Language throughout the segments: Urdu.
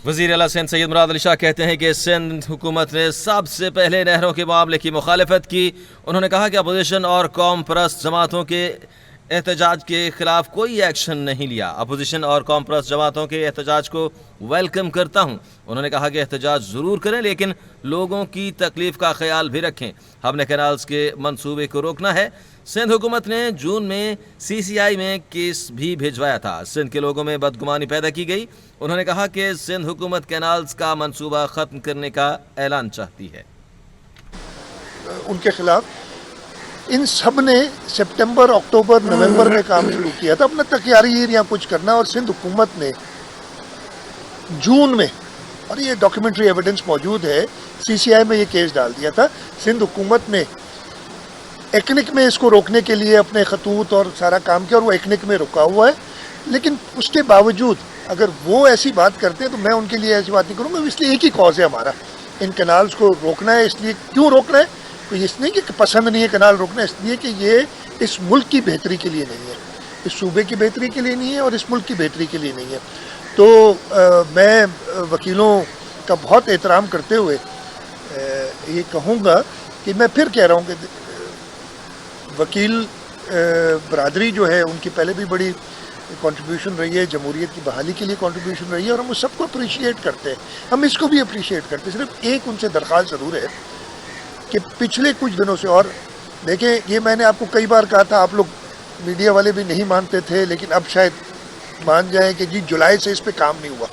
وزیر اعلیٰ سندھ سید مراد علی شاہ کہتے ہیں کہ سندھ حکومت نے سب سے پہلے نہروں کے معاملے کی مخالفت کی. انہوں نے کہا کہ اپوزیشن اور قوم پرست جماعتوں کے احتجاج کے خلاف کوئی ایکشن نہیں لیا. اپوزیشن اور قوم پرست جماعتوں کے احتجاج کو ویلکم کرتا ہوں. انہوں نے کہا کہ احتجاج ضرور کریں لیکن لوگوں کی تکلیف کا خیال بھی رکھیں. ہم نے کینالز کے منصوبے کو روکنا ہے. سندھ حکومت نے جون میں CCI میں کیس بھی بھیجوایا تھا. سندھ کے لوگوں میں بدگمانی پیدا کی گئی. انہوں نے کہا کہ سندھ حکومت کینالز کا منصوبہ ختم کرنے کا اعلان چاہتی ہے. ان کے خلاف ان سب نے سپٹمبر اکتوبر نومبر میں کام شروع کیا تھا اپنا تیاری یا کچھ کرنا, اور سندھ حکومت نے جون میں, اور یہ ڈاکیومنٹری ایویڈنس موجود ہے, CCI میں یہ کیس ڈال دیا تھا. سندھ حکومت نے ایکنک میں اس کو روکنے کے لیے اپنے خطوط اور سارا کام کیا, اور وہ ایکنک میں رکا ہوا ہے. لیکن اس کے باوجود اگر وہ ایسی بات کرتے ہیں تو میں ان کے لیے ایسی بات نہیں کروں گا. اس لیے ایک ہی کاز ہے ہمارا, ان کینالز کو روکنا ہے. اس لیے کیوں روکنا ہے؟ کوئی اس نہیں کہ پسند نہیں ہے کینال روکنا, اس لیے کہ یہ اس ملک کی بہتری کے لیے نہیں ہے, اس صوبے کی بہتری کے لیے نہیں ہے, اور اس ملک کی بہتری کے لیے نہیں ہے. تو میں وکیلوں کا بہت احترام کرتے ہوئے یہ کہوں گا کہ میں پھر کہہ رہا ہوں کہ وکیل برادری جو ہے ان کی پہلے بھی بڑی کنٹریبیوشن رہی ہے, جمہوریت کی بحالی کے لیے کنٹریبیوشن رہی ہے, اور ہم اس سب کو اپریشیٹ کرتے ہیں. ہم اس کو بھی اپریشیٹ کرتے ہیں. صرف ایک ان سے درخواست ضرور ہے کہ پچھلے کچھ دنوں سے, اور دیکھیں یہ میں نے آپ کو کئی بار کہا تھا, آپ لوگ میڈیا والے بھی نہیں مانتے تھے, لیکن اب شاید مان جائیں کہ جی جولائی سے اس پہ کام نہیں ہوا.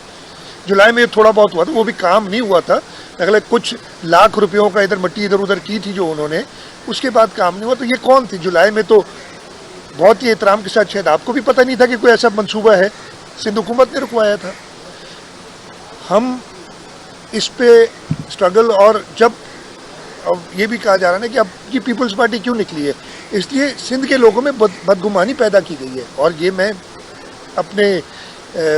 جولائی میں تھوڑا بہت ہوا تھا, وہ بھی کام نہیں ہوا تھا. اگلے کچھ لاکھ روپیوں کا ادھر مٹی ادھر ادھر کی تھی جو انہوں نے, اس کے بعد کام نہیں ہوا. تو یہ کون تھی جولائی میں؟ تو بہت ہی احترام کے ساتھ شاید آپ کو بھی پتہ نہیں تھا کہ کوئی ایسا منصوبہ ہے, سندھ حکومت نے رکوایا تھا. ہم اس پہ اسٹرگل, اور جب اب یہ بھی کہا جا رہا ہے کہ اب یہ پیپلز پارٹی کیوں نکلی ہے, اس لیے سندھ کے لوگوں میں بدگمانی پیدا کی گئی ہے. اور یہ میں اپنے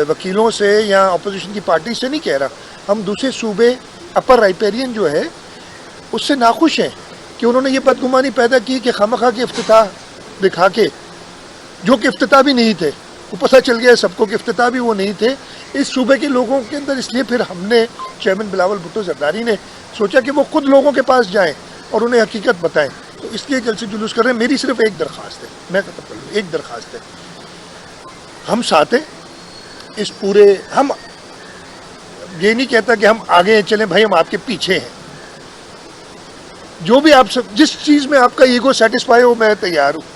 وکیلوں سے یا اپوزیشن کی پارٹی سے نہیں کہہ رہا, ہم دوسرے صوبے اپر رائپیرین جو ہے اس سے ناخوش ہیں کہ انہوں نے یہ بدگمانی پیدا کی کہ خواہ کے افتتاح دکھا کے, جو کہ افتتاح بھی نہیں تھے, وہ پتہ چل گیا سب کو کہ افتتاح بھی وہ نہیں تھے اس صوبے کے لوگوں کے اندر. اس لیے پھر ہم نے چیئرمین بلاول بھٹو زرداری نے سوچا کہ وہ خود لوگوں کے پاس جائیں اور انہیں حقیقت بتائیں. تو اس لیے جلسے جلوس کر رہے ہیں. میری صرف ایک درخواست ہے, میں ختم کر لوں, ایک درخواست ہے, ہم ساتھ ہیں اس پورے. ہم یہ نہیں کہتا کہ ہم آگے چلیں بھائی, ہم آپ کے پیچھے ہیں. جو بھی آپ سب جس چیز میں آپ کا ایگو سیٹسفائی ہو میں تیار ہوں.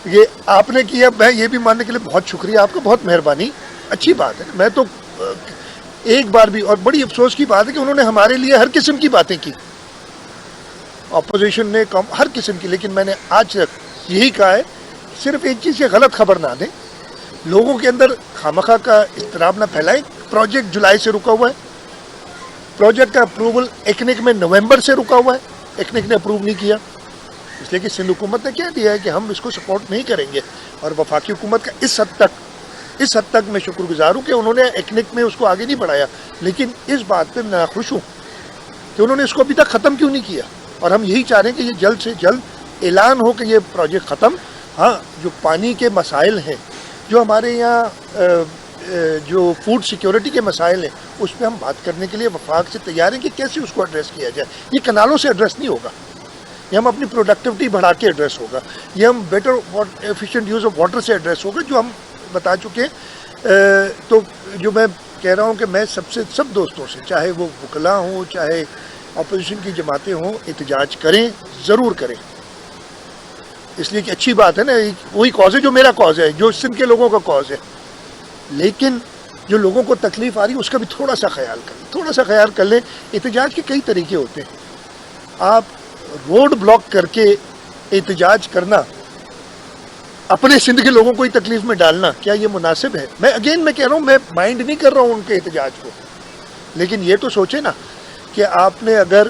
یہ آپ نے کیا, میں یہ بھی ماننے کے لیے بہت شکریہ آپ کا, بہت مہربانی, اچھی بات ہے. میں تو ایک بار بھی, اور بڑی افسوس کی بات ہے کہ انہوں نے ہمارے لیے ہر قسم کی باتیں کی, اپوزیشن نے ہر قسم کی. لیکن میں نے آج تک یہی کہا ہے, صرف ایک چیز سے غلط خبر نہ دیں, لوگوں کے اندر خامخواہ کا اضطراب نہ پھیلائیں. پروجیکٹ جولائی سے رکا ہوا ہے, پروجیکٹ کا اپروول ایکنک میں نومبر سے رکا ہوا ہے, ایکنک نے اپروو نہیں کیا. اس لیے کہ سندھ حکومت نے کہہ دیا ہے کہ ہم اس کو سپورٹ نہیں کریں گے. اور وفاقی حکومت کا اس حد تک میں شکر گزار ہوں کہ انہوں نے ایکنک میں اس کو آگے نہیں بڑھایا. لیکن اس بات پہ میں خوش ہوں کہ انہوں نے اس کو ابھی تک ختم کیوں نہیں کیا. اور ہم یہی چاہ رہے ہیں کہ یہ جلد سے جلد اعلان ہو کہ یہ پروجیکٹ ختم. ہاں, جو پانی کے مسائل ہیں, جو ہمارے یہاں جو فوڈ سیکیورٹی کے مسائل ہیں, اس پہ ہم بات کرنے کے لیے وفاق سے تیار ہیں کہ کیسے اس کو ایڈریس کیا جائے. یہ کنالوں سے ایڈریس نہیں ہوگا, یہ ہم اپنی پروڈکٹیوٹی بڑھا کے ایڈریس ہوگا, یہ ہم better efficient use of water سے ایڈریس ہوگا, جو ہم بتا چکے ہیں. تو جو میں کہہ رہا ہوں کہ میں سب دوستوں سے, چاہے وہ وکلاء ہوں چاہے اپوزیشن کی جماعتیں ہوں, احتجاج کریں, ضرور کریں. اس لیے کہ اچھی بات ہے نا, وہی کاز ہے جو میرا کاز ہے, جو سندھ کے لوگوں کا کاز ہے. لیکن جو لوگوں کو تکلیف آ رہی ہے اس کا بھی تھوڑا سا خیال کر لیں. احتجاج کے کئی طریقے ہوتے ہیں. آپ روڈ بلاک کر کے احتجاج کرنا, اپنے سندھ کے لوگوں کو ہی تکلیف میں ڈالنا, کیا یہ مناسب ہے؟ میں کہہ رہا ہوں, میں مائنڈ نہیں کر رہا ہوں ان کے احتجاج کو, لیکن یہ تو سوچے نا کہ آپ نے اگر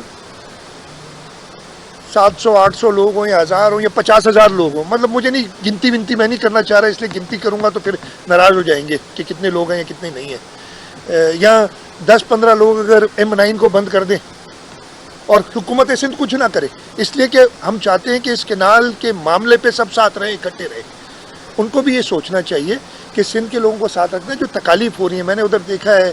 700-800 لوگ ہوں یا 1000 ہوں یا 50,000 لوگ ہوں, مطلب مجھے نہیں گنتی میں نہیں کرنا چاہ رہا, اس لیے گنتی کروں گا تو پھر ناراض ہو جائیں گے کہ کتنے لوگ ہیں یا کتنے نہیں ہیں. یا 10-15 لوگ اگر M9 کو بند کر دیں اور حکومت سندھ کچھ نہ کرے, اس لیے کہ ہم چاہتے ہیں کہ اس کینال کے معاملے پہ سب ساتھ رہیں, اکٹھے رہیں. ان کو بھی یہ سوچنا چاہیے کہ سندھ کے لوگوں کو ساتھ رکھنا, جو تکالیف ہو رہی ہیں. میں نے ادھر دیکھا ہے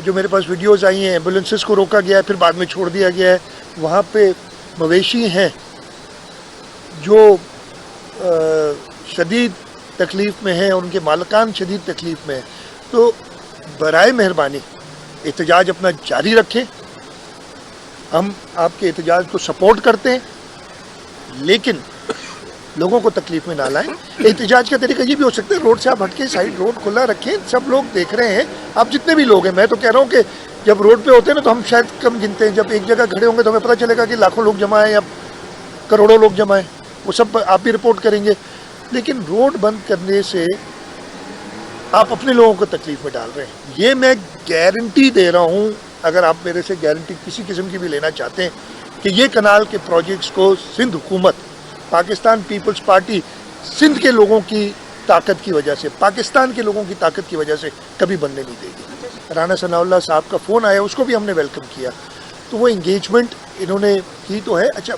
جو میرے پاس ویڈیوز آئی ہیں ایمبولینسز کو روکا گیا ہے پھر بعد میں چھوڑ دیا گیا ہے, وہاں پہ مویشی ہیں جو شدید تکلیف میں ہیں, ان کے مالکان شدید تکلیف میں ہیں. تو برائے مہربانی احتجاج اپنا جاری رکھیں, ہم آپ کے احتجاج کو سپورٹ کرتے ہیں, لیکن لوگوں کو تکلیف میں نہ لائیں. احتجاج کا طریقہ یہ بھی ہو سکتا ہے روڈ سے آپ ہٹ کے سائڈ روڈ کھلا رکھیں, سب لوگ دیکھ رہے ہیں, آپ جتنے بھی لوگ ہیں. میں تو کہہ رہا ہوں کہ جب روڈ پہ ہوتے ہیں نا تو ہم شاید کم گنتے ہیں, جب ایک جگہ کھڑے ہوں گے تو ہمیں پتہ چلے گا کہ لاکھوں لوگ جمع ہیں یا کروڑوں لوگ جمع ہیں, وہ سب آپ بھی رپورٹ کریں گے. لیکن روڈ بند کرنے سے آپ اپنے لوگوں کو تکلیف میں ڈال رہے ہیں. یہ میں گارنٹی دے رہا ہوں, اگر آپ میرے سے گارنٹی کسی قسم کی بھی لینا چاہتے ہیں کہ یہ کنال کے پروجیکٹس کو سندھ حکومت, پاکستان پیپلز پارٹی سندھ کے لوگوں کی طاقت کی وجہ سے, پاکستان کے لوگوں کی طاقت کی وجہ سے کبھی بننے نہیں دے گی. رانا ثناء اللہ صاحب کا فون آیا, اس کو بھی ہم نے ویلکم کیا, تو وہ انگیجمنٹ انہوں نے کی تو ہے. اچھا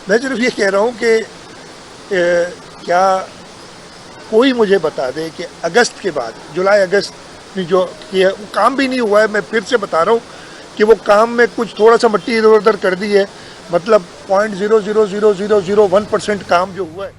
میں صرف یہ کہہ رہا ہوں کہ کیا کوئی مجھے بتا دے کہ اگست کے بعد, جولائی اگست میں جو کیا وہ کام بھی نہیں ہوا ہے. میں پھر سے بتا رہا ہوں کہ وہ کام میں کچھ تھوڑا سا مٹی ادھر ادھر کر دی ہے, مطلب 0.00001% کام جو ہوا ہے.